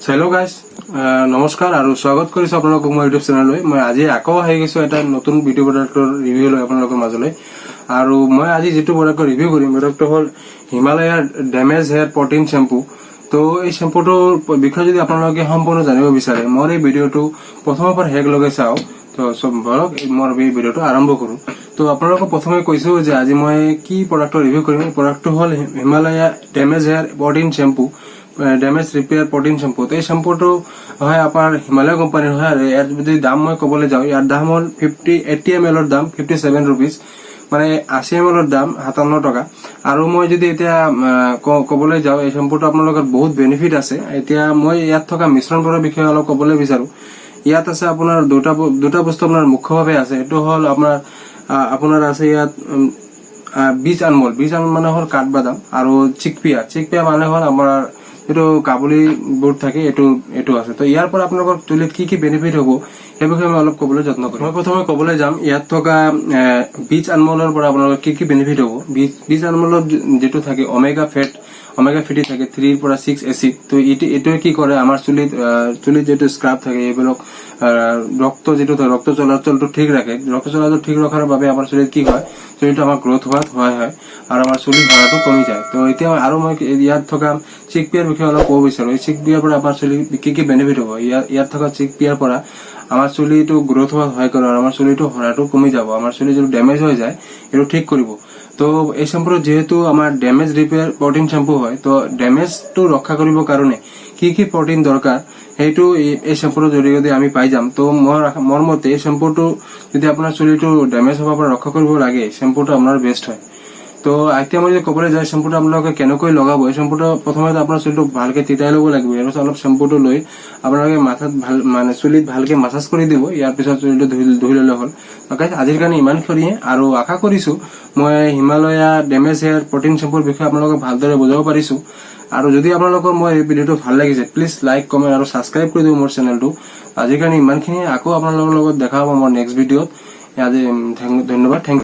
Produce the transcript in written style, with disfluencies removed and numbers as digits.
Hello' guys, নমস্কাৰ আৰু স্বাগত কৰিছো আপোনালোকক মোৰ ইউটিউব চেনেললৈ। মই আজি আকৌ আহি গৈছো এটা নতুন বিউটি প্ৰডাক্টৰ ৰিভিউ লৈ আপোনালোকৰ মাজলৈ। আৰু মই আজি যিটো প্ৰডাক্টৰ ৰিভিউ কৰিম প্ৰডাক্টটো হ'ল হিমালয়াৰ ডেমেজ হেয়াৰ প্ৰটিন শ্বেম্পু। তো এই শ্বেম্পুটোৰ বিষয়ে যদি আপোনালোকে সম্পূৰ্ণ জানিব বিচাৰে মোৰ এই ভিডিঅ'টো প্ৰথমৰ পৰা শেষলৈকে চাওক। তো চব বলক মোৰ এই ভিডিঅ'টো আৰম্ভ কৰোঁ। তো আপোনালোকক প্ৰথমে কৈছো যে আজি মই কি প্ৰডাক্টৰ ৰিভিউ কৰিম। এই প্ৰডাক্টটো হ'ল Himalaya damage hair protein shampoo, damage repair protein shampoo. এই শ্বেম্পুটো হয় আপোনাৰ হিমালয় কোম্পানীৰ হয়। আৰু ইয়াৰ যদি দাম মই ক'বলৈ যাওঁ, ইয়াৰ দাম হ'ল 80 ml দাম 57 rupees, মানে 80 ml দাম 57 টকা। আৰু মই যদি এতিয়া ক'বলৈ যাওঁ, এই শ্বেম্পুটো আপোনালোকৰ বহুত বেনিফিট আছে। এতিয়া মই ইয়াত থকা মিশ্ৰণবোৰৰ বিষয়ে অলপ ক'বলৈ বিচাৰো। ইয়াত আছে আপোনাৰ দুটা বস্তু আপোনাৰ মুখ্যভাৱে আছে। এইটো হ'ল আপোনাৰ আছে ইয়াত বীজ আনমোল মানে হ'ল কাঠবাদাম, আৰু চিকপিয়া মানে হ'ল আমাৰ এইটো কাবুলী বুট থাকে, এইটো আছে। তো ইয়াৰ পৰা আপোনালোকৰ চুলিত কি বেনিফিট হ'ব সেই বিষয়ে মই অলপ ক'বলৈ যত্ন কৰিম। মই প্ৰথমে ক'বলৈ যাম ইয়াত থকা বীজ আনমোলৰ পৰা আপোনালোকৰ কি বেনিফিট হ'ব। বীজ আনমোলত যিটো থাকে অমেগা ফেটি থাকে 3 পৰা 6 এচিড। তো এইটোৱে কি কৰে, আমাৰ চুলিত যিটো স্ক্ৰাব থাকে এইবিলাক ৰক্ত চলাচলটো ঠিক ৰাখে। ৰক্ত চলাচল ঠিক ৰখাৰ বাবে আমাৰ চুলিত কি হয়, চুলিটো আমাৰ গ্ৰোথ হোৱাত সহায় হয় আৰু আমাৰ চুলি সৰাটো কমি যায়। তো এতিয়া আৰু মই ইয়াত থকা চিকপিয়াৰ বিষয়ে অলপ ক'ব বিচাৰো। এই চিকপিয়াৰ পৰা আমাৰ চুলি কি বেনিফিট হ'ব। ইয়াত থকা চিকপিয়াৰ পৰা আমাৰ চুলিটো গ্ৰোথ হোৱাত সহায় কৰে আৰু আমাৰ চুলিটো সৰাটো কমি যাব। আমাৰ চুলি যিটো ডেমেজ হৈ যায় এইটো ঠিক কৰিব। তো এই শ্বেম্পুটো যিহেতু আমাৰ ডেমেজ ৰিপেয়াৰ প্ৰটিন শ্বেম্পু হয়, তো ডেমেজটো ৰক্ষা কৰিবৰ কাৰণে কি প্ৰটিন দৰকাৰ সেইটো এই শ্বেম্পুটোৰ জৰিয়তে আমি পাই যাম। তো মোৰ মতে এই শ্বেম্পুটো যদি আপোনাৰ চুলিটো ডেমেজ হোৱাৰ পৰা ৰক্ষা কৰিব লাগে, শ্বেম্পুটো আপোনাৰ বেষ্ট হয়। তো এতিয়া মই যদি ক'বলৈ যাওঁ শ্বেম্পুটো আপোনালোকে কেনেকৈ লগাব। এই শ্বেম্পুটো প্ৰথমে আপোনাৰ চুলিটো ভালকে তিতাই ল'ব লাগিব। ইয়াৰ পিছত অলপ শ্বেম্পুটো লৈ আপোনালোকে মাথাত চুলিত ভালকে মাছাজ কৰি দিব। ইয়াৰ পিছত চুলিটো ধুই ল'লে হ'ল। আজিৰ কাৰণে ইমানখিনিয়ে, আৰু আশা কৰিছো মই হিমালয়া ডেমেজ হেয়াৰ প্ৰটিন শ্বেম্পুৰ বিষয়ে আপোনালোকক ভালদৰে বুজাব পাৰিছো। আৰু যদি আপোনালোকৰ মই এই ভিডিঅ'টো ভাল লাগিছে, প্লিজ লাইক, কমেণ্ট আৰু ছাবস্ক্ৰাইব কৰি দিব মোৰ চেনেলটো। আজিৰ কাৰণে ইমানখিনিয়ে, আকৌ আপোনালোকৰ লগত দেখা হ'ব মোৰ নেক্সট ভিডিঅ'ত। আজি ধন্যবাদ, থেংক ইউ।